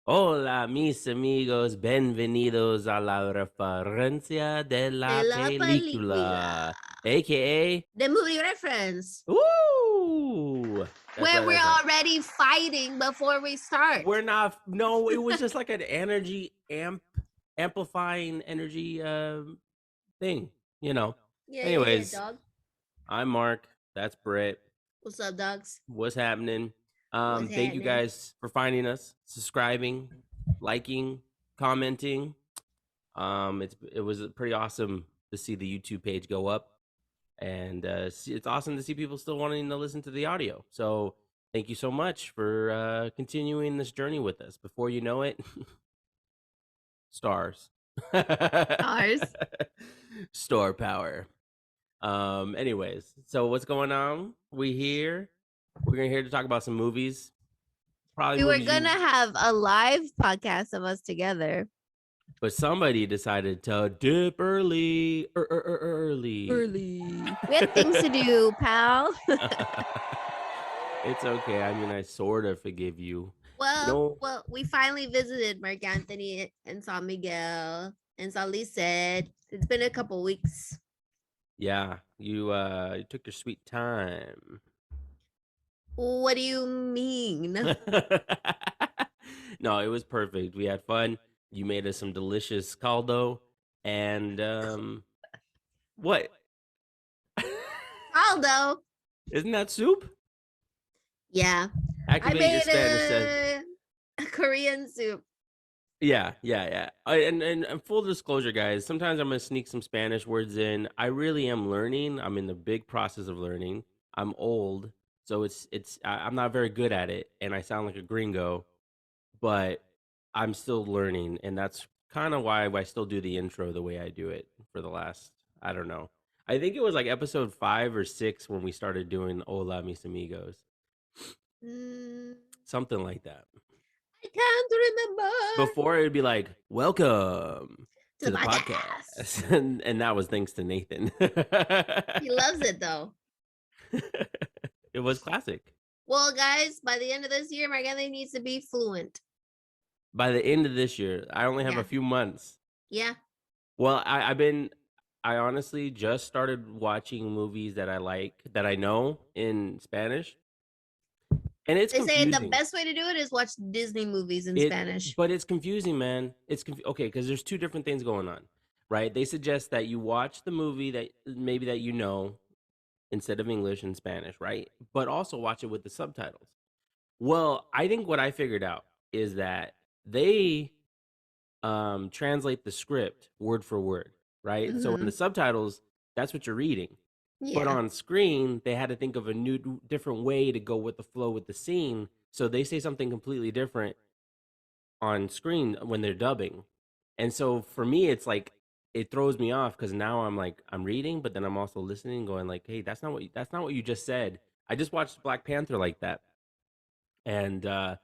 Hola, mis amigos, bienvenidos a la referencia de De la la película. película, aka The movie reference. Woo! That's Where right, we're that's right. already fighting before we start. We're not. No, it was just like an energy amplifying energy thing. You know. Yeah, Anyways, dog. I'm Mark. That's Britt. What's up, dogs? What's happening? What's Thank you happening? guys for finding us, subscribing, liking, commenting. It was pretty awesome to see the YouTube page go up, and it's awesome to see people still wanting to listen to the audio. So thank you so much for continuing this journey with us. Before you know it, stars, Ours. store power. Anyways, so what's going on? We're here to talk about some movies. Probably We were movies gonna you have a live podcast of us together. but somebody decided to dip early. Early. We had things to do, pal. It's okay. I mean, I sort of forgive you. You well, know, well, we finally visited Mark Anthony and San Miguel and San Lisette. It's been a couple weeks. yeah, you took your sweet time. What do you mean? No, it was perfect. We had fun. You made us some delicious caldo, and what? Aldo. Isn't that soup? Yeah. I Activate your made Spanish says. a Korean soup. Yeah. And full disclosure, guys, sometimes I'm gonna sneak some Spanish words in. I really am learning. I'm in the big process of learning. I'm old, so I'm not very good at it, and I sound like a gringo, but I'm still learning, and that's kind of why I still do the intro the way I do it for the last, I don't know. I think it was like episode 5 or 6 when we started doing Hola mis amigos, Mm, something like that. I can't remember Before it would be like, welcome to to the the podcast. podcast. And that was thanks to Nathan. He loves it though. It was classic. Well, guys, by the end of this year, Margante needs to be fluent. By the end of this year, I only have a Yeah. few months. Yeah. Well, I honestly just started watching movies that I like, that I know in Spanish. And it's They say the confusing. best way to do it is watch Disney movies in It, Spanish. but it's confusing, man. Okay, because there's two different things going on, right? They suggest that you watch the movie that maybe that you know instead of English and Spanish, right? But also watch it with the subtitles. Well, I think what I figured out is that they translate the script word for word, right? So in Mm-hmm. the subtitles, that's what you're reading. But Yeah. on screen, they had to think of a new, different way to go with the flow with the scene. So they say something completely different on screen when they're dubbing. And so for me, it's like it throws me off because now I'm like I'm reading, but then I'm also listening, going like, "Hey, that's not what you just said." I just watched Black Panther like that, and I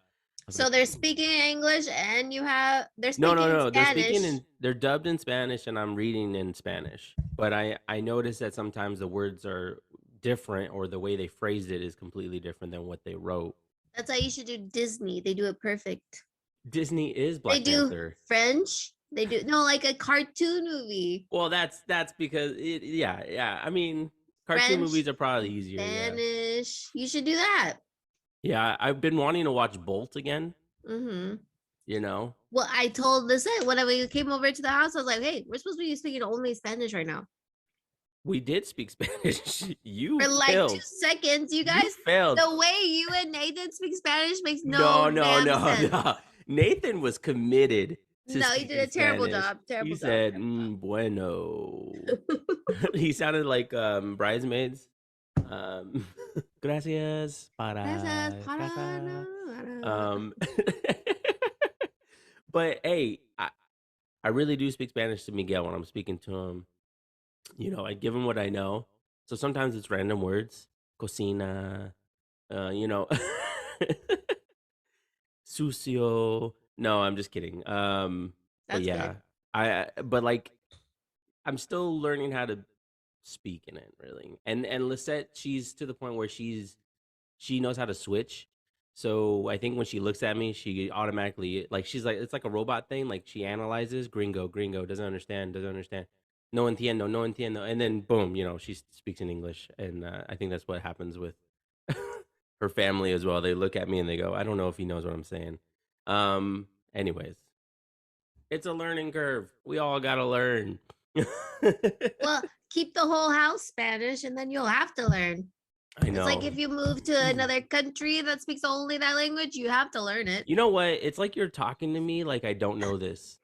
was So like, they're speaking English and they're "No, speaking no, in no." They're speaking Spanish. and they're dubbed in Spanish, and I'm reading in Spanish. But I noticed that sometimes the words are different, or the way they phrased it is completely different than what they wrote. That's how you should do Disney. They do it perfect. Disney is They Black do Panther. French. They do no like a cartoon movie. Well, that's because yeah. I mean, cartoon French, movies are probably easier. Yeah, Spanish. You should do that. yeah. I've been wanting to watch Bolt again. Mm-hmm. You know, Well, I told this when we came over to the house, I was like, hey, we're supposed to be speaking only Spanish right now. we did speak Spanish. You For like two failed. seconds, you You guys, failed. the way you and Nathan speak Spanish makes No, no no, damn no, sense. no. Nathan was committed to No, you did speaking a terrible Spanish. job. He Terrible job. said, Terrible bueno." job. He sounded like Bridesmaids. Um, Gracias Gracias, para casa. para. Um, but hey, I really do speak Spanish to Miguel when I'm speaking to him. You know, I give him what I know. So sometimes it's random words, cocina, you know, sucio. No, I'm just kidding. But That's yeah, good. but like I'm still learning how to speak in it really. And Lisette, she's to the point where she knows how to switch. So I think when she looks at me, she automatically like she's like it's like a robot thing. Like she analyzes gringo, gringo, doesn't understand, doesn't understand. No entiendo, no entiendo, and then boom, she speaks in English, and I think that's what happens with her family as well. They look at me and they go, "I don't know if he knows what I'm saying." Anyways, it's a learning curve. We all gotta learn. Well, keep the whole house Spanish and then you'll have to learn. I It's like know. if you move to another country that speaks only that language, you have to learn it. You know what? It's like you're talking to me like I don't know this.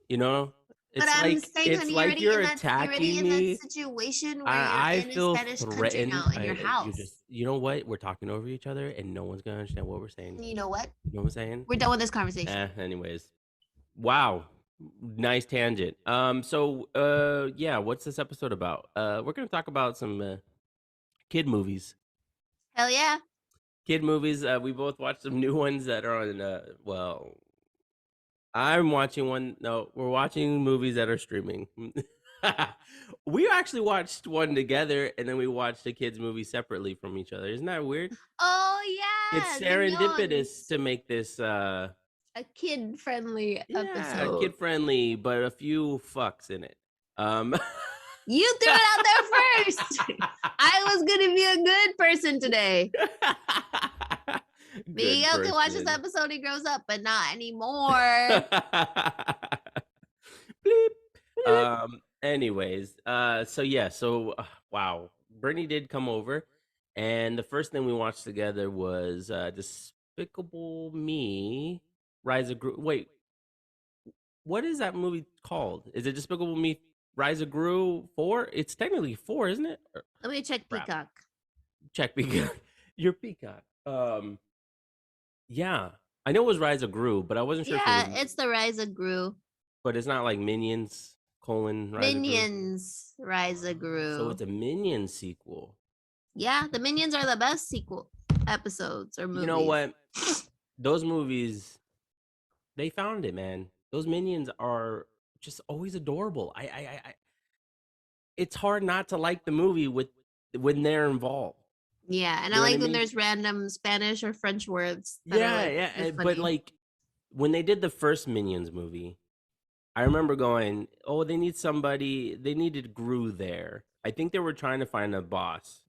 You know? But It's I'm like saying, it's honey, like you're you're already attacking in that me. situation where you're I in a feel Spanish country threatened. now in your You house. just you know what? We're talking over each other and no one's gonna understand what we're saying. And you know what? You know what I'm saying? We're done with this conversation. Anyways. Wow. Nice tangent. Yeah, what's this episode about? We're gonna talk about some kid movies. Hell yeah. Kid movies. We both watched some new ones that are on well, I'm watching one. No, we're watching movies that are streaming. We actually watched one together, and then we watched the kids' movie separately from each other. Isn't that weird? Oh It's yeah, serendipitous Minions. to make this, A kid-friendly yeah, episode. kid friendly, but a few fucks in it. You threw it out there first. I was gonna be a good person today. Good Miguel can watch this person. episode, he grows up, but not anymore. Bleep. Anyways, wow. Brittany did come over, and the first thing we watched together was Despicable Me, Rise of Gru. Wait, what is that movie called? Is it Despicable Me, Rise of Gru 4? It's technically 4, isn't it? Let me check Crap. Peacock. Check Peacock. Your Peacock. Yeah, I know it was Rise of Gru, but I wasn't sure if it was. Yeah, it's the Rise of Gru. But it's not like Minions Rise of Gru. Minions Rise of So Gru. it's a Minions sequel. Yeah, the Minions are the best sequel episodes or movies. You know what? Those movies, they found it, man. Those Minions are just always adorable. It's hard not to like the movie when they're involved. Yeah, and You I know what like I when mean? there's random Spanish or French words. That are Yeah, like, yeah. they're But funny. like when they did the first Minions movie, I remember going, "Oh, they needed Gru there." I think they were trying to find a boss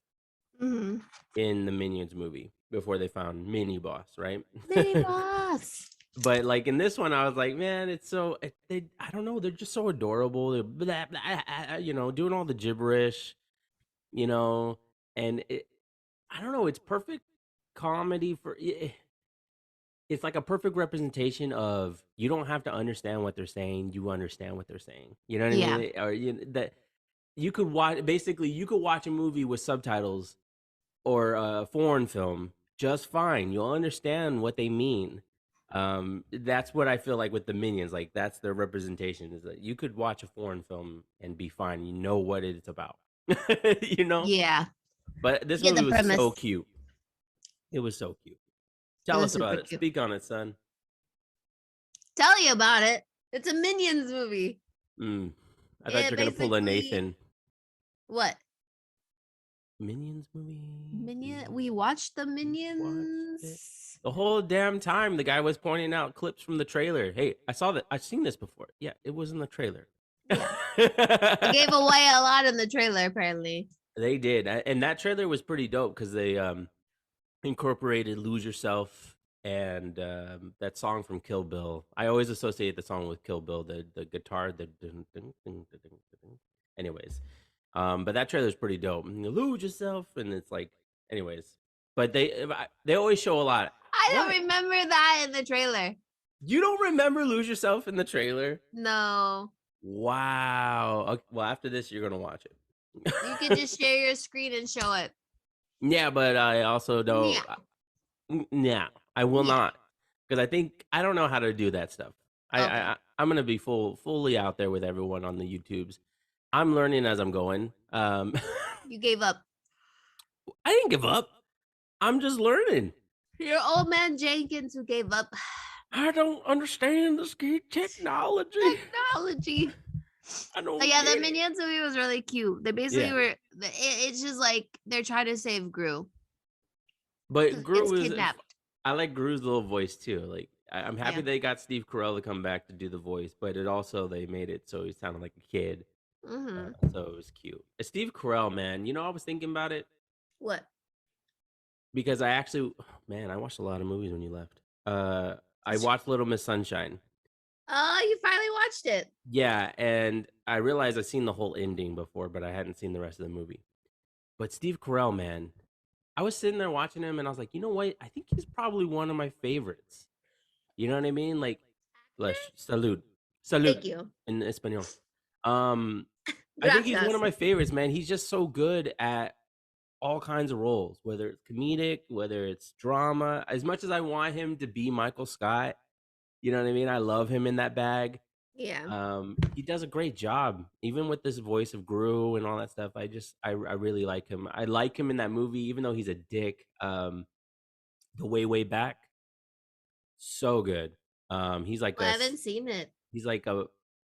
Mhm. in the Minions movie before they found Mini Boss, right? Mini boss. But like in this one, I was like, man, it's so I don't know, they're just so adorable. They're blah, blah, doing all the gibberish, you know, and I don't know, it's perfect comedy it's like a perfect representation of you don't have to understand what they're saying, you understand what they're saying. You know what I Yeah. mean? Or that you could watch a movie with subtitles or a foreign film just fine. You'll understand what they mean. That's what I feel like with the Minions. Like that's their representation is that you could watch a foreign film and be fine. You know what it's about. you know? Yeah. But this You get movie the was premise. so cute. It was so cute. It Tell was us super about it. cute. Speak on it, son. Tell you about it. It's a Minions movie. I thought you were gonna pull a Nathan. What? Minions movie. We watched the Minions. The whole damn time the guy was pointing out clips from the trailer. Hey, I saw that. I've seen this before. Yeah, it was in the trailer. Yeah. They gave away a lot in the trailer, apparently. They did. And that trailer was pretty dope because they incorporated Lose Yourself and that song from Kill Bill. I always associate the song with Kill Bill, the guitar, the ding, ding, ding, ding, ding, ding. Anyways. But that trailer's pretty dope. You lose yourself, and it's like, anyways. But they always show a lot. I don't remember that in the trailer. You don't remember Lose Yourself in the trailer? No. Wow. Okay, well, after this, you're gonna watch it. You can just share your screen and show it. Yeah, but I also don't. Yeah, I will not, because I don't know how to do that stuff. I'm gonna be fully out there with everyone on the YouTubes. I'm learning as I'm going. You gave up. I didn't give up. I'm just learning. You're old man Jenkins who gave up. I don't understand this technology. I don't. But yeah, the Minions movie was really cute. They basically were. It's just like they're trying to save Gru. But Gru was kidnapped. I like Gru's little voice too. Like I'm happy Yeah. they got Steve Carell to come back to do the voice, but it also they made it so he sounded like a kid, Mm-hmm. so it was cute. Steve Carell, man, I was thinking about it What? because I actually, man, I watched a lot of movies when you left. I watched Little Miss Sunshine. Oh, you finally watched it. Yeah, and I realized I've seen the whole ending before, but I hadn't seen the rest of the movie. But Steve Carell, man, I was sitting there watching him, and I was like, you know what? I think he's probably one of my favorites. You know what I mean? Like, salud, salud Thank you. in español. Um, I think he's one of Gracias. my favorites, man. He's just so good at all kinds of roles, whether it's comedic, whether it's drama. As much as I want him to be Michael Scott, you know what I mean? I love him in that bag. Yeah. He does a great job, even with this voice of Gru and all that stuff. I really like him. I like him in that movie, even though he's a dick. The way back, so good. He's like Well, I haven't seen it. he's like a,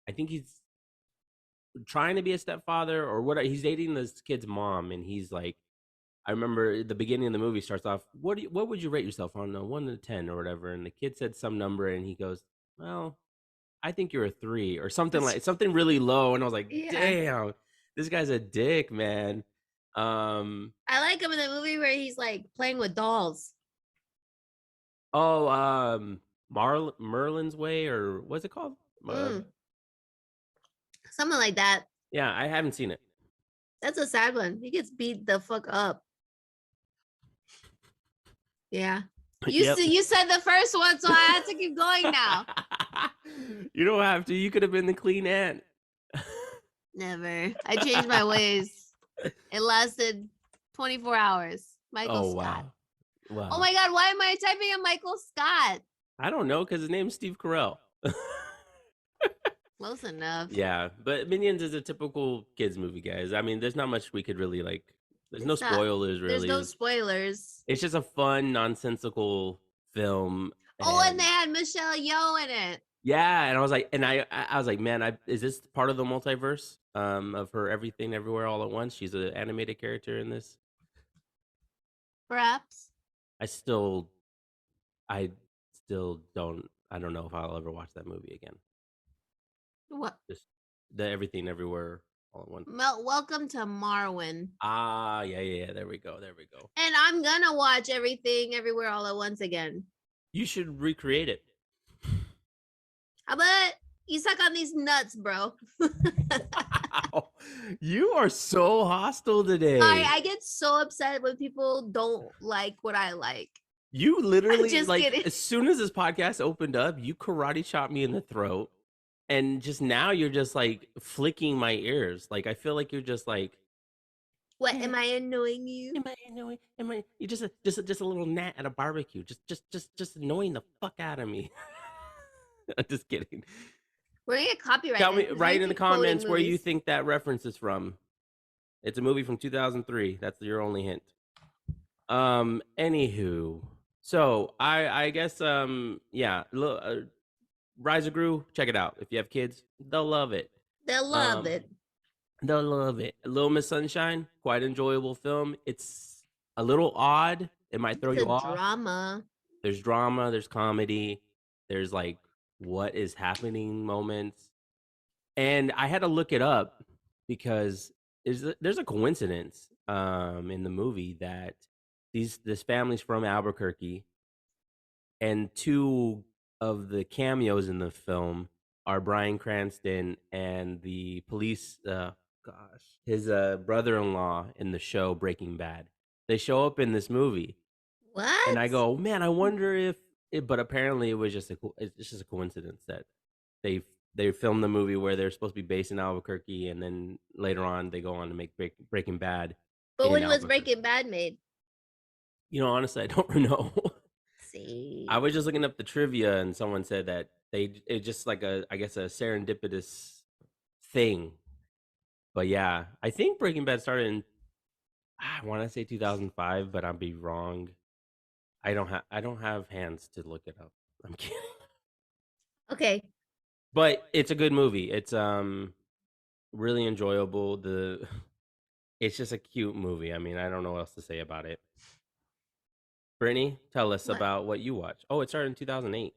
I think he's trying to be a stepfather or what. He's dating this kid's mom, and he's like, I remember the beginning of the movie starts off, what would you rate yourself on a 1 to 10 or whatever? And the kid said some number, and he goes, well, I think you're a 3 or something, like something really low. And I was like, Yeah. damn, this guy's a dick, man. I like him in the movie where he's like playing with dolls. Oh, Merlin's Way, or what's it called? Mm, something like that. Yeah, I haven't seen it. That's a sad one. He gets beat the fuck up. Yeah. Yep. You said the first one, so I had to keep going now. You don't have to. You could have been the clean ant. Never. I changed my ways. It lasted 24 hours. Michael Oh Scott. wow, Oh wow. my god, why am I typing in Michael Scott? I don't know because his name's Steve Carell. Close enough. Yeah, but Minions is a typical kids movie, guys. I mean, there's not much we could really like. There's no It's not. spoilers There's no really. spoilers. It's just a fun, nonsensical film, Oh, and they and had Michelle Yeoh in it. yeah, and I was like, and I was like, man, is this part of the multiverse? Of her everything everywhere all at once. She's an animated character in this. Perhaps. I still, I still don't. I don't know if I'll ever watch that movie again. What? Just the everything everywhere all at once. Welcome to Marwin. Ah, yeah. There we go. There we go. And I'm gonna watch everything everywhere all at once again. You should recreate it. How about you suck on these nuts, bro? Wow. You are so hostile today. I get so upset when people don't like what I like. You literally, just like, kidding. as soon as this podcast opened up, you karate chopped me in the throat. And just now you're just like flicking my ears. Like, I feel like you're just like, What, am I annoying you? am I annoying? Am I? You just a little gnat at a barbecue. Just annoying the fuck out of me. I'm just kidding. We're gonna get copyrighted. Tell me 'cause right we in the keep quoting comments where you movies. think that reference is from. It's a movie from 2003. That's your only hint. Anywho, so I guess yeah, Rise of Gru, check it out. If you have kids, they'll love it. They'll love Um, it. they'll love it. Little Miss Sunshine, quite enjoyable film. It's a little odd. It might throw It's you a off. drama. There's drama, there's comedy, there's like what is happening moments. And I had to look it up because there's a coincidence in the movie that this family's from Albuquerque, and two of the cameos in the film are Bryan Cranston and the police his brother-in-law in the show Breaking Bad. They show up in this movie, and What? I go, man, I wonder if it, but apparently it's just a coincidence that they they filmed the movie where they're supposed to be based in Albuquerque, and then later on they go on to make Breaking Bad But in when was Albuquerque. Breaking Bad made? Honestly, I don't know. See. I was just looking up the trivia, and someone said that it's just like I guess a serendipitous thing. But yeah, I think Breaking Bad started in, I want to say 2005, but I'll be wrong. I don't have hands to look it up. I'm kidding. Okay. But it's a good movie. It's really enjoyable. It's just a cute movie. I mean, I don't know what else to say about it. Brittany, tell us What? about what you watched. Oh, it started in 2008.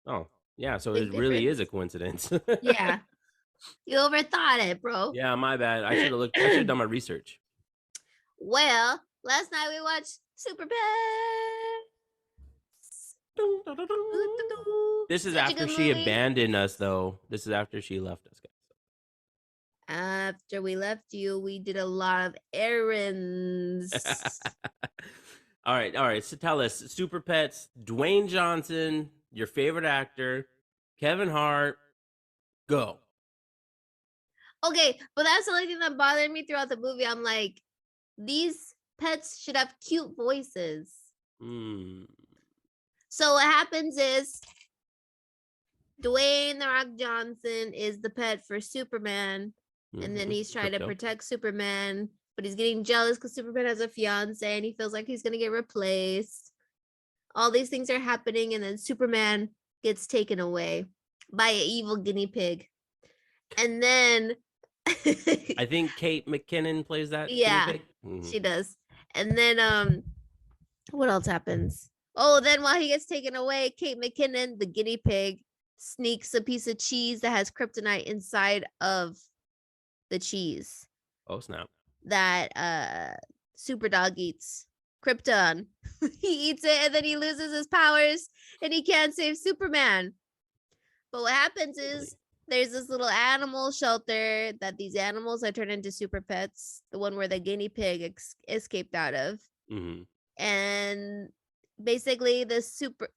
Oh, yeah. So Big it really is a difference. coincidence. Yeah. You overthought it, bro. Yeah, my bad. I should have looked. I should have done my research. Well, last night we watched Super Pets. This is Such a after good she movie. abandoned us, though. This is after she left us, After we left you, we did a lot of errands. guys. All right, all right. So tell us, Super Pets, Dwayne Johnson, your favorite actor, Kevin Hart, go. Okay, but that's the only thing that bothered me throughout the movie. I'm like, these pets should have cute voices. Hmm. So what happens is Dwayne the Rock Johnson is the pet for Superman, and then he's trying to Crypto. protect Superman, but he's getting jealous because Superman has a fiance and he feels like he's gonna get replaced. All these things are happening, and then Superman gets taken away by an evil guinea pig. And then I think Kate McKinnon plays that guinea yeah, pig. she does. And then what else happens? Oh, then while he gets taken away, Kate McKinnon, the guinea pig, sneaks a piece of cheese that has kryptonite inside of the cheese Oh snap! that Super Dog eats. Krypton. He eats it and then he loses his powers and he can't save Superman. But what happens Really? is there's this little animal shelter that these animals are turned into super pets, the one where the guinea pig escaped out of. Mm-hmm. And basically the super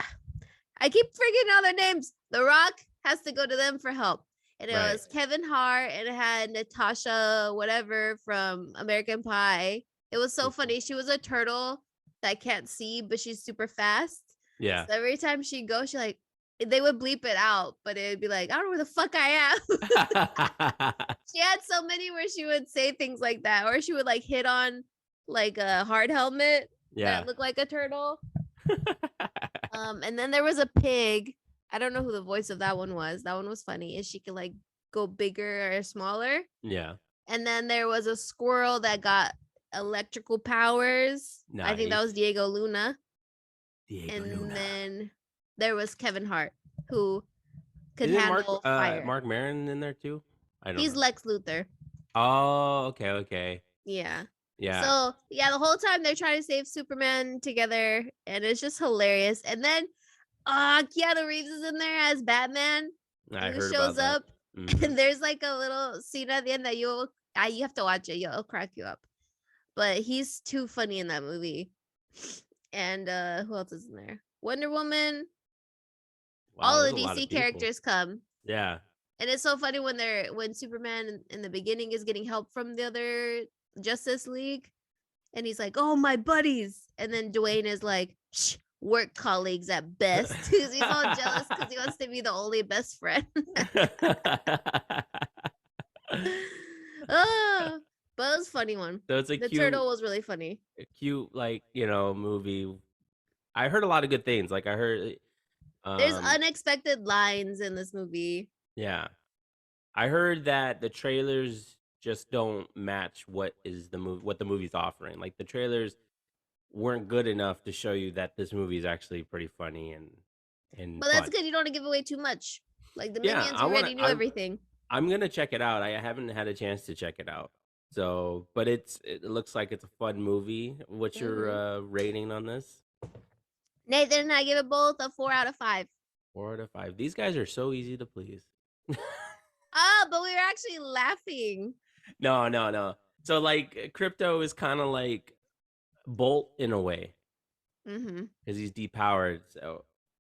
I keep forgetting all their names. The Rock has to go to them for help. And it Right. was Kevin Hart and it had Natasha whatever from American Pie. It was so funny. She was a turtle that can't see, but she's super fast. Yeah. So every time she goes, she like they would bleep it out, but it would be like, I don't know where the fuck I am. She had so many where she would say things like that, or she would like hit on like a hard helmet Yeah. that looked like a turtle. And then there was a pig. I don't know who the voice of that one was. That one was funny. Is she could like go bigger or smaller. Yeah. And then there was a squirrel that got electrical powers. I think that was Nice. Diego Luna. Diego And Luna. then there was Kevin Hart, who could Isn't handle fire. Mark Maron in there too? I don't He's know. Lex Luthor. Oh, okay, okay. Yeah. Yeah. So yeah, the whole time they're trying to save Superman together, and it's just hilarious. And then Keanu Reeves is in there as Batman. I And he heard about shows that. up, and there's like a little scene at the end that you have to watch it. It'll crack you up. But he's too funny in that movie. And who else is in there? Wonder Woman. Wow, All there's the a lot of DC people. characters come. Yeah. And it's so funny when Superman in the beginning is getting help from the other Justice League, and he's like, "Oh, my buddies," and then Dwayne is like, "Shh, work colleagues at best," because he's all jealous because he wants to be the only best friend. Oh, but it was a funny one. So it's a The cute, turtle was really funny. like movie. I heard a lot of good things. Like I heard, There's unexpected lines in this movie. yeah, I heard that the trailers just don't match what the movie's offering. Like the trailers weren't good enough to show you that this movie is actually pretty funny and But that's fun. good. You don't want to give away too much. Like the Yeah, minions, we already knew everything. I'm gonna check it out. I haven't had a chance to check it out. So, but it looks like it's a fun movie. What's your rating on this? Nathan and I give it both a 4 out of 5. 4 out of 5. These guys are so easy to please. But we were actually laughing. No. So like Crypto is kind of like Bolt in a way because he's depowered.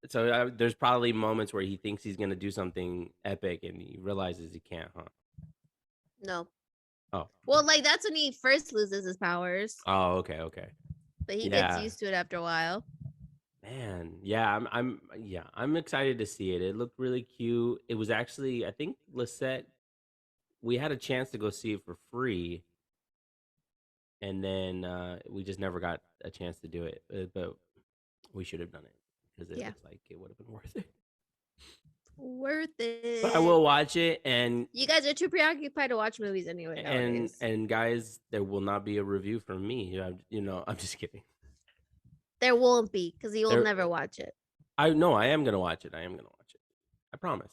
So there's probably moments where he thinks he's gonna do something epic and he realizes he can't, huh? No. Oh. Well, like that's when he first loses his powers. Oh, okay. But he gets used to it after a while. Man, yeah, I'm excited to see it. It looked really cute. It was actually, I think Lisette, we had a chance to go see it for free, and then we just never got a chance to do it. But we should have done it because it looks like it would have been worth it. Worth it. But I will watch it, and you guys are too preoccupied to watch movies anyway. Nowadays. And guys, there will not be a review from me. I'm just kidding. There won't be because he will There, never watch it. I know I am gonna watch it. I am gonna watch it. I promise.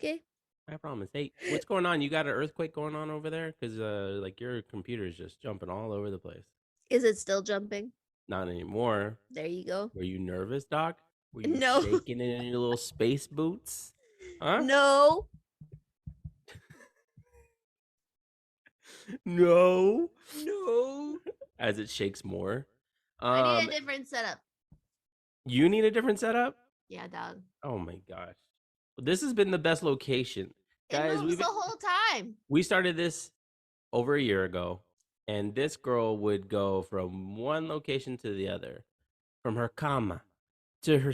Okay. I promise. Hey, what's going on? You got an earthquake going on over there? Because like your computer is just jumping all over the place. Is it still jumping? Not anymore. There you go. Were you nervous, Doc? Were you No. shaking in your little space boots? Huh? No. No. No. As it shakes more. I need a different setup. You need a different setup? Yeah, dog. Oh my gosh. This has been the best location. It Guys, moves the whole time. we started this over a year ago, and this girl would go from one location to the other, from her cama to her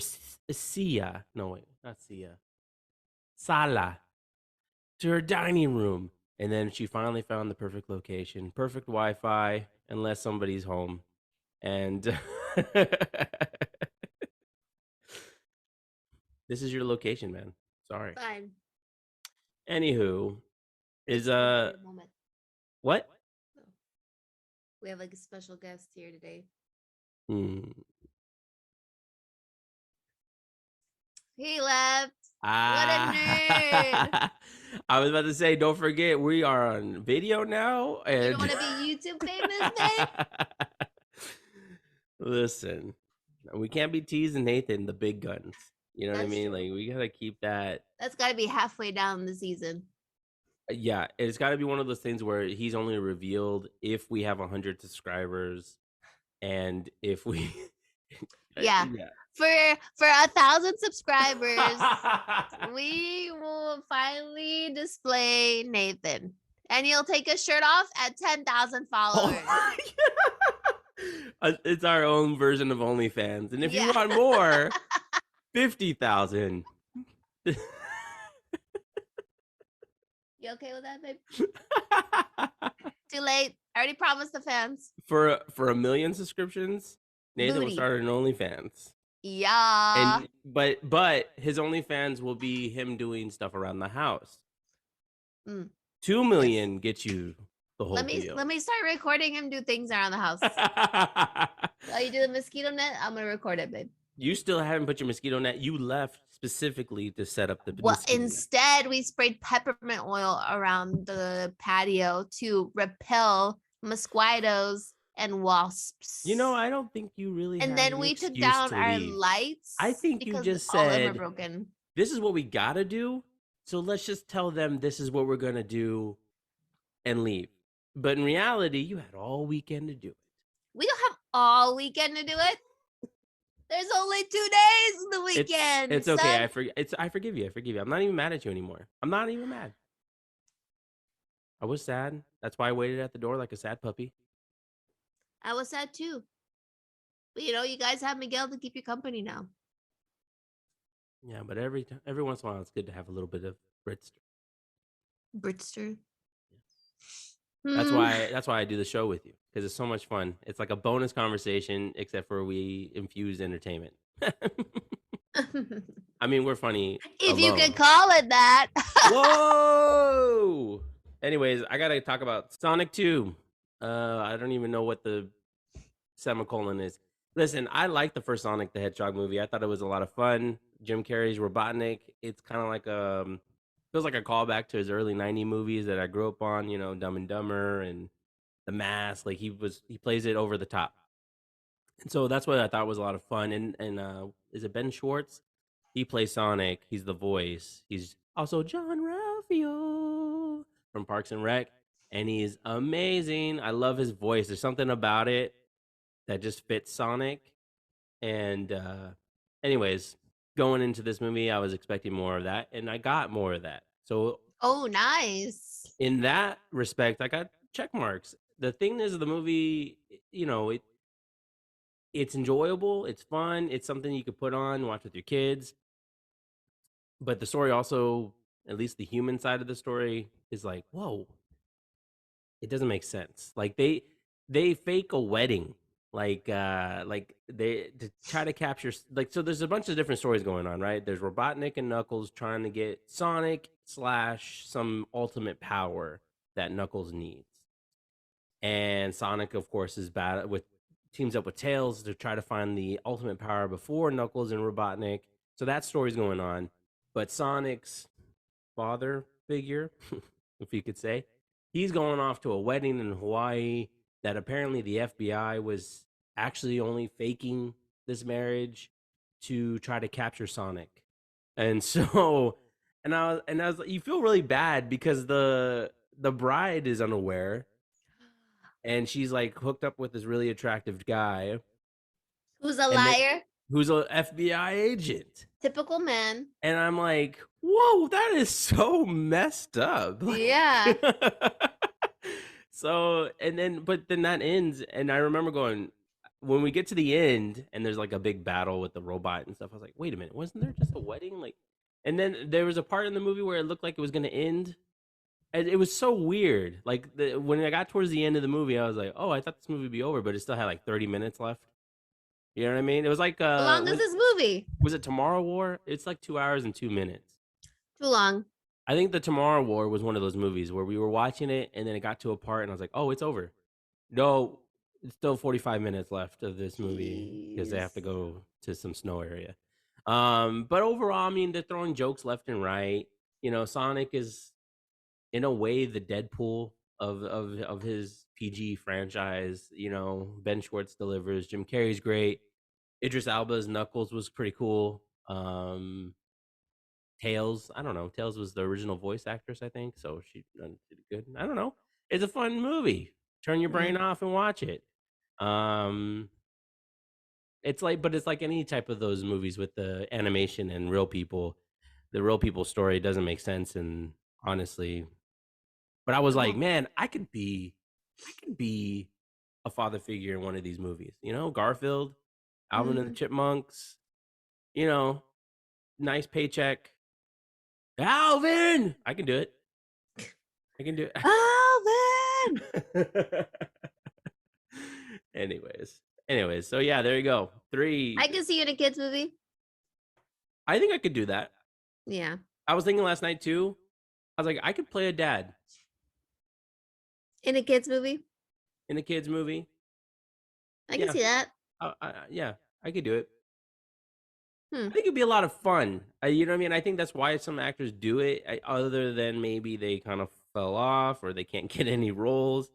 silla. No, wait, not silla. Sala to her dining room. And then she finally found the perfect location, perfect Wi Fi, unless somebody's home. And this is your location, man. Sorry. Fine. Anywho, is Moment. what? We have like a special guest here today. Hmm. He left. Ah, What a nerd. I was about to say, don't forget, we are on video now. And You don't want to be YouTube famous, babe? Listen, we can't be teasing Nathan, the big guns. You know what I That's mean? true. Like, we got to keep that. That's got to be halfway down the season. Yeah, it's got to be one of those things where he's only revealed if we have 100 subscribers and if we. Yeah. For 1,000 subscribers, we will finally display Nathan. And you'll take his shirt off at 10,000 followers. It's our own version of OnlyFans. And if you want more, 50,000. You okay with that, babe? Too late. I already promised the fans. For 1 million subscriptions, Nathan will Booty. start an OnlyFans. Yeah. And but his OnlyFans will be him doing stuff around the house. 2 million gets you the whole deal. Let me start recording him do things around the house. While you do the mosquito net, I'm gonna record it, babe. You still haven't put your mosquito net. You left specifically to set up the instead we sprayed peppermint oil around the patio to repel mosquitoes and wasps. You know, I don't think you really. And then we took down our lights. I think you just said, broken. This is what we gotta do. So let's just tell them this is what we're gonna do, and leave. But in reality, you had all weekend to do it. We don't have all weekend to do it. There's only 2 days in the weekend. It's okay. I forgive you. I forgive you. I'm not even mad at you anymore. I'm not even mad. I was sad. That's why I waited at the door like a sad puppy. I was sad too. But you know, you guys have Miguel to keep you company now. Yeah, but every once in a while, it's good to have a little bit of Britster. Britster. That's why I do the show with you, because it's so much fun. It's like a bonus conversation, except for we infuse entertainment. I mean, we're funny. If you could call it that. Whoa! Anyways, I gotta talk about Sonic 2. I don't even know what the semicolon is. Listen, I like the first Sonic the Hedgehog movie. I thought it was a lot of fun. Jim Carrey's Robotnik. It's kind of like feels like a callback to his early 90s movies that I grew up on, you know, Dumb and Dumber and The Mask. Like he plays it over the top. And so that's what I thought was a lot of fun. And is it Ben Schwartz? He plays Sonic. He's the voice. He's also John Ralphio from Parks and Rec. And he's amazing. I love his voice. There's something about it that just fits Sonic. And anyways, going into this movie, I was expecting more of that, and I got more of that. So, oh, nice. In that respect, I got check marks. The thing is, the movie, you know, it's enjoyable, it's fun, it's something you could put on, watch with your kids. But the story also, at least the human side of the story, is like, whoa, it doesn't make sense. Like they fake a wedding. Like they to try to capture, like, so there's a bunch of different stories going on, right? There's Robotnik and Knuckles trying to get Sonic / some ultimate power that Knuckles needs, and Sonic, of course, is bad with teams up with Tails to try to find the ultimate power before Knuckles and Robotnik. So that story's going on. But Sonic's father figure, if you could say, he's going off to a wedding in Hawaii that apparently the FBI was actually only faking this marriage to try to capture Sonic. And so and I was like, you feel really bad because the bride is unaware and she's like hooked up with this really attractive guy Who's a and then liar? who's a FBI agent. Typical man. And I'm like, whoa, that is so messed up. Yeah. Like, so, and then, but then that ends. And I remember going, when we get to the end and there's like a big battle with the robot and stuff, I was like, wait a minute, wasn't there just a wedding? Like, and then there was a part in the movie where it looked like it was going to end. And it was so weird. Like, when I got towards the end of the movie, I was like, oh, I thought this movie would be over, but it still had like 30 minutes left. You know what I mean? It was like, How long is this movie? was it Tomorrow War? It's like 2 hours and 2 minutes. Too long. I think the Tomorrow War was one of those movies where we were watching it and then it got to a part and I was like, oh, it's over. No, it's still 45 minutes left of this movie because they Jeez. have to go to some snow area. But overall, I mean, they're throwing jokes left and right. You know, Sonic is in a way the Deadpool of his PG franchise. You know, Ben Schwartz delivers. Jim Carrey's great. Idris Elba's Knuckles was pretty cool. Tails, I don't know. Tails was the original voice actress, I think, so she did good. I don't know. It's a fun movie. Turn your brain Yeah. off and watch it. Um, it's like, but it's like any type of those movies with the animation and real people. The real people story doesn't make sense, and honestly, but I was like, Oh. man, I could be a father figure in one of these movies. You know, Garfield, Alvin and the Mm. Chipmunks. You know, nice paycheck. Alvin, I can do it. I can do Alvin! it. anyways, so yeah, there you go. I can see you in a kids movie. I think I could do that. Yeah. I was thinking last night too. I was like, I could play a dad In a kids movie. in a kids movie. I can Yeah, see that. yeah, I could do it. Hmm. I think it'd be a lot of fun. You know what I mean? I think that's why some actors do it. Other than maybe they kind of fell off or they can't get any roles.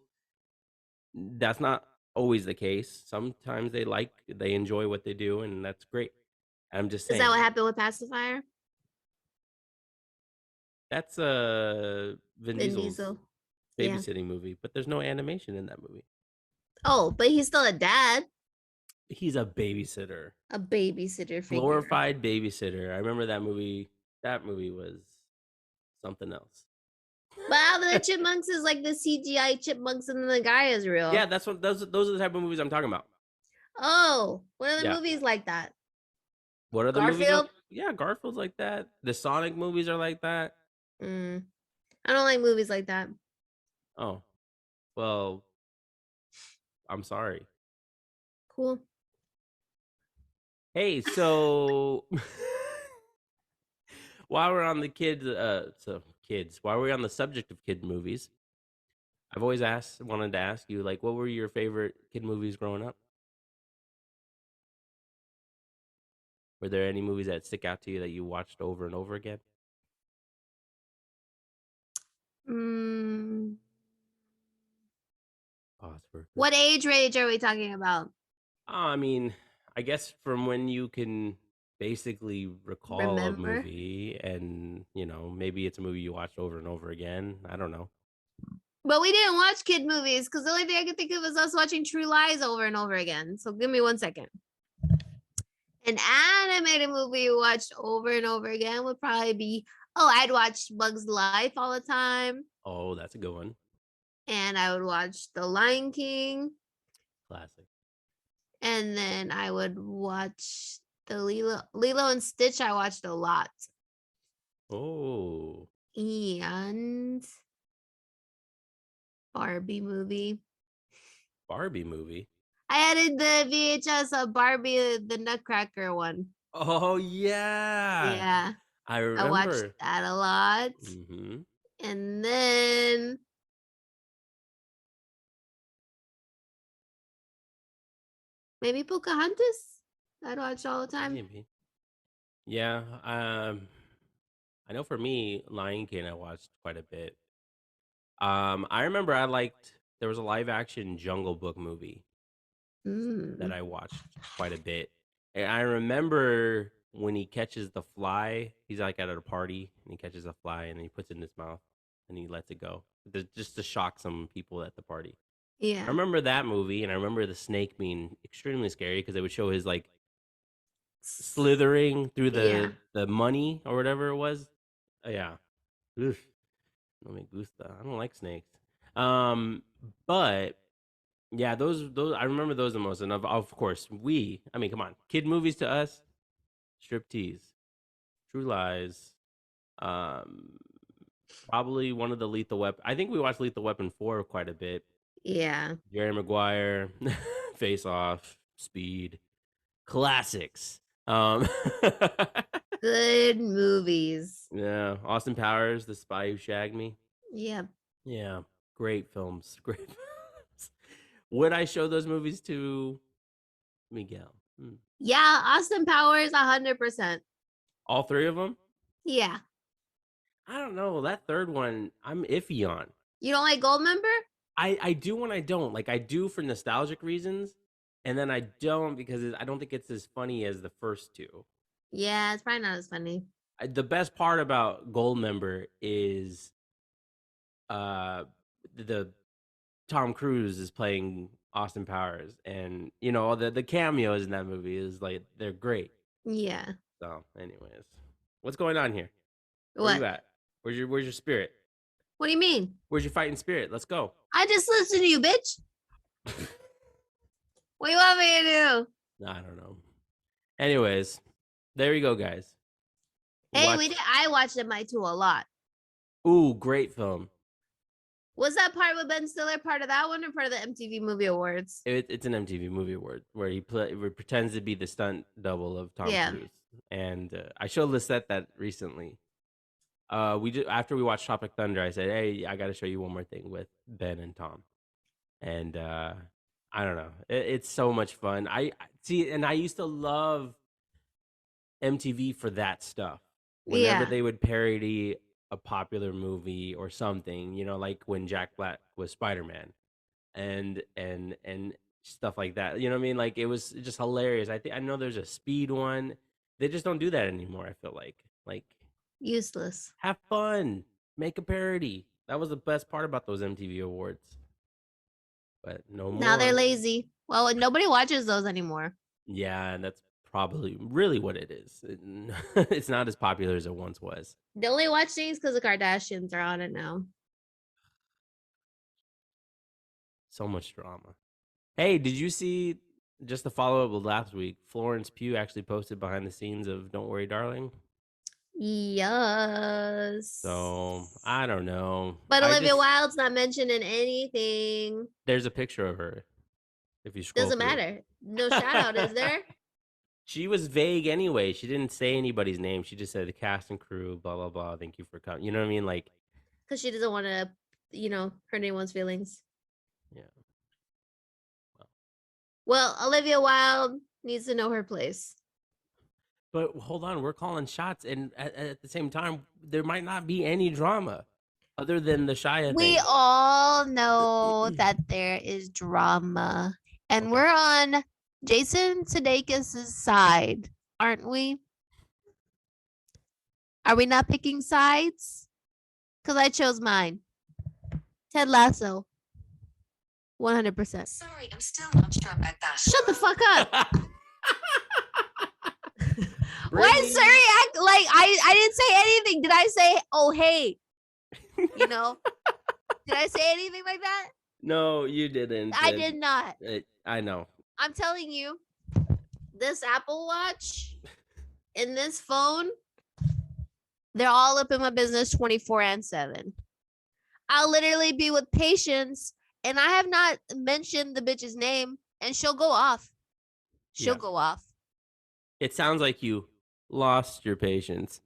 That's not always the case. Sometimes they enjoy what they do, and that's great. I'm just Is that saying what happened with Pacifier? that's Vin Vin Diesel's Diesel. Yeah. babysitting movie, but there's no animation in that movie. Oh, but he's still a dad. He's a babysitter, A babysitter figure. glorified babysitter. I remember that movie. That movie was something else. But Alvin and the Chipmunks is like the CGI chipmunks and then the guy is real. Yeah, that's what those are the type of movies I'm talking about. Oh, what are the Yeah. movies like that? What are the movies? Garfield? Yeah, Garfield's like that. The Sonic movies are like that. I don't like movies like that. Oh, well, I'm sorry. Cool. Hey, so while we're on the while we're on the subject of kid movies, I've always wanted to ask you, like, what were your favorite kid movies growing up? Were there any movies that stick out to you that you watched over and over again? Mm, Pause for what age range are we talking about? I mean, I guess from when you can basically recall a Remember? movie and, maybe it's a movie you watched over and over again. I don't know. But we didn't watch kid movies because the only thing I could think of is us watching True Lies over and over again. So give me 1 second. An animated movie we watched over and over again would probably be, I'd watch Bugs Life all the time. Oh, that's a good one. And I would watch The Lion King. Classic. And then I would watch the Lilo and Stitch. I watched a lot. Oh, And Barbie movie. Barbie movie. I added the VHS of Barbie, the Nutcracker one. Oh, yeah. Yeah. I I watched remember. that a lot. Mm-hmm. And then Maybe Pocahontas. I'd watch all the time. Maybe. Yeah. I know for me, Lion King I watched quite a bit. I remember there was a live action Jungle Book movie that Mm. I watched quite a bit. And I remember when he catches the fly, he's like at a party and he catches a fly and then he puts it in his mouth and he lets it go. Just to shock some people at the party. I Yeah. remember that movie and I remember the snake being extremely scary because it would show his like slithering through Yeah. the money or whatever it was. Yeah. Oof. No me gusta. I don't like snakes. Um, but yeah, those I remember those the most. And of course, I mean, come on, kid movies to us, Striptease, True Lies, um, probably one of the Lethal Weapon. I think we watched Lethal Weapon 4 quite a bit. Yeah. Jerry Maguire, Face Off, Speed, classics. Um, Good movies. yeah, Austin Powers, The Spy Who Shagged Me. Yeah. Yeah, great films. Great films. Would I show those movies to Miguel? Yeah. Austin Powers, 100%. All three of them? Yeah. I don't know. That third one, I'm iffy on. You don't like Goldmember? I do when I don't. Like I do for nostalgic reasons, and then I don't because I don't think it's as funny as the first two. Yeah, it's probably not as funny. The best part about Goldmember is the Tom Cruise is playing Austin Powers, and you know the cameos in that movie is like they're great. Yeah. So, anyways, what's going on here? Where What? you at? Where's your spirit? What do you mean? Where's your fighting spirit? Let's go. I just listened to you, bitch. What do you want me to do? I don't know. Anyways, there you go, guys. Hey, Watch. I watched MI2 a lot. Ooh, great film. Was that part with Ben Stiller part of that one or part of the MTV Movie Awards? It's an MTV Movie Award where he pretends to be the stunt double of Tom Yeah. Cruise, and I showed Lisette that recently. After we watched Tropic Thunder, I said, "Hey, I got to show you one more thing with Ben and Tom," and I don't know, it's so much fun. I see, and I used to love MTV for that stuff. Whenever Yeah. they would parody a popular movie or something, like when Jack Black was Spider-Man and stuff like that. You know what I mean? Like it was just hilarious. I know there's a Speed one. They just don't do that anymore, I feel like Useless. have fun, make a parody. That was the best part about those MTV awards. But no Now they're more. lazy. Well, nobody watches those anymore. Yeah, and that's probably really what it is. It's not as popular as it once was. They only watch things because the Kardashians are on it now. So much drama. Hey, did you see, just to follow up with last week, Florence Pugh actually posted behind the scenes of Don't Worry, Darling? Yes. So, I don't know. But Olivia Wilde's not mentioned in anything. There's a picture of her if you scroll Doesn't through. matter. No shout out, is there? She was vague anyway. She didn't say anybody's name. She just said the cast and crew, blah, blah, blah. Thank you for coming. You know what I mean? Like, Because she doesn't want to, hurt anyone's feelings. yeah. Well, Olivia Wilde needs to know her place. But hold on, we're calling shots, and at the same time, there might not be any drama other than the Shia thing. We all know that there is drama, and we're on Jason Sudeikis' side, aren't we? Are we not picking sides? Because I chose mine. Ted Lasso. 100%. Sorry, I'm still not sure about that. Shut the fuck up. Why Brittany. did Siri act like I didn't say anything? Did I say, oh, hey? Did I say anything like that? No, you didn't. I did not. I know. I'm telling you, this Apple Watch and this phone, they're all up in my business 24/7. I'll literally be with Patience, and I have not mentioned the bitch's name, and she'll go off. She'll go off. It sounds like you lost your patience.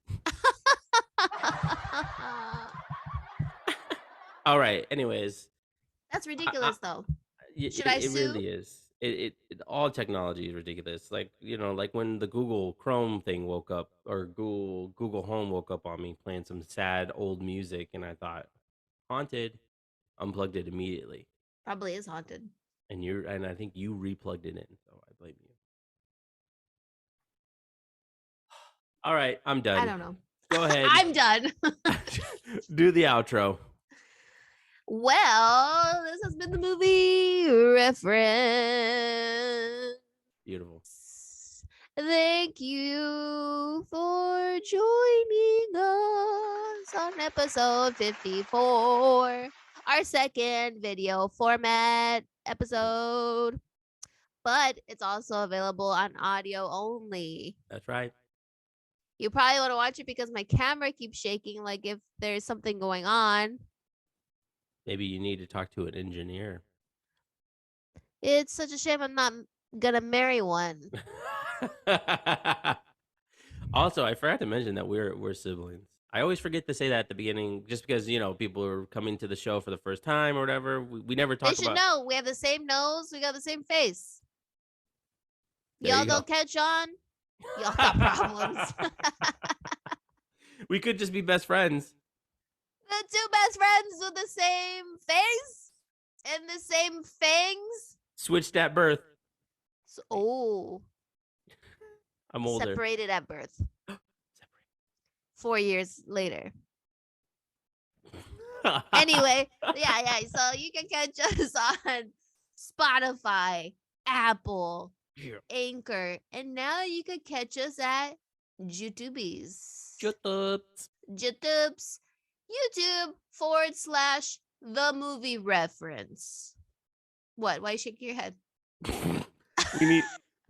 All right. Anyways, That's ridiculous, though. it Should I it sue? really is. all technology is ridiculous. Like, like when the Google Chrome thing woke up, or Google Home woke up on me playing some sad old music, and I thought, haunted. Unplugged it immediately. Probably is haunted. And I think you replugged it in, so I blame you. All right, I'm done. I don't know. Go ahead. I'm done. Do the outro. Well, this has been the movie reference. Beautiful. Thank you for joining us on episode 54, our second video format episode. But it's also available on audio only. That's right. You probably want to watch it because my camera keeps shaking, like if there's something going on. Maybe you need to talk to an engineer. It's such a shame I'm not gonna marry one. Also, I forgot to mention that we're siblings. I always forget to say that at the beginning, just because people are coming to the show for the first time or whatever. We never They talk should about. know we have the same nose, we got the same face. There Y'all you go. don't catch on. Y'all got problems. We could just be best friends. The two best friends with the same face and the same fangs. Switched at birth. Oh, I'm older. separated at birth. 4 years later. Anyway, yeah. So you can catch us on Spotify, Apple, Yeah. Anchor, and now you can catch us at YouTube's. YouTube's YouTube/the movie reference. What? Why you shaking your head?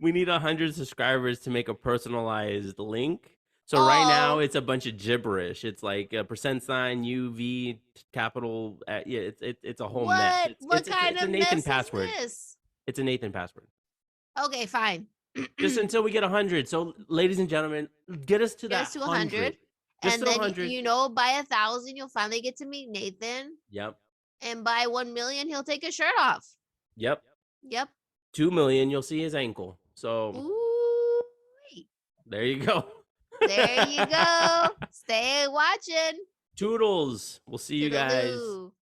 we need 100 subscribers to make a personalized link. So right now it's a bunch of gibberish. It's like a %, UV, capital. Yeah, it's a whole mess. What kind it's of a Nathan mess password. is this? It's a Nathan password. Okay, fine. Just until we get 100. So, ladies and gentlemen, get us to Get that us to 100. Just And to then 100. by 1,000, you'll finally get to meet Nathan. Yep. And by 1 million, he'll take his shirt off. Yep. Yep. 2 million, you'll see his ankle. So Ooh. there you go. There you go. Stay watching. Toodles. We'll see you guys. Toodaloo.